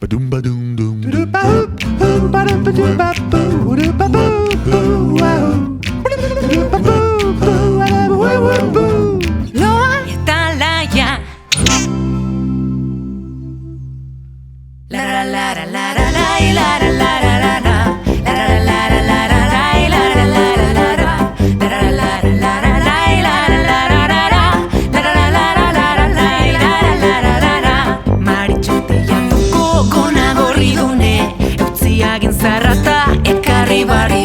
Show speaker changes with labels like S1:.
S1: Badum badum dum dum.
S2: Loa eta laia. La la la la la la la la la la la la. La la la la la la la la la la la la. La la la la la la la la la la la. La la la la la la la la la. Maritxutean duko gona gorri dune. Eutziagin zarrata ekarri barri.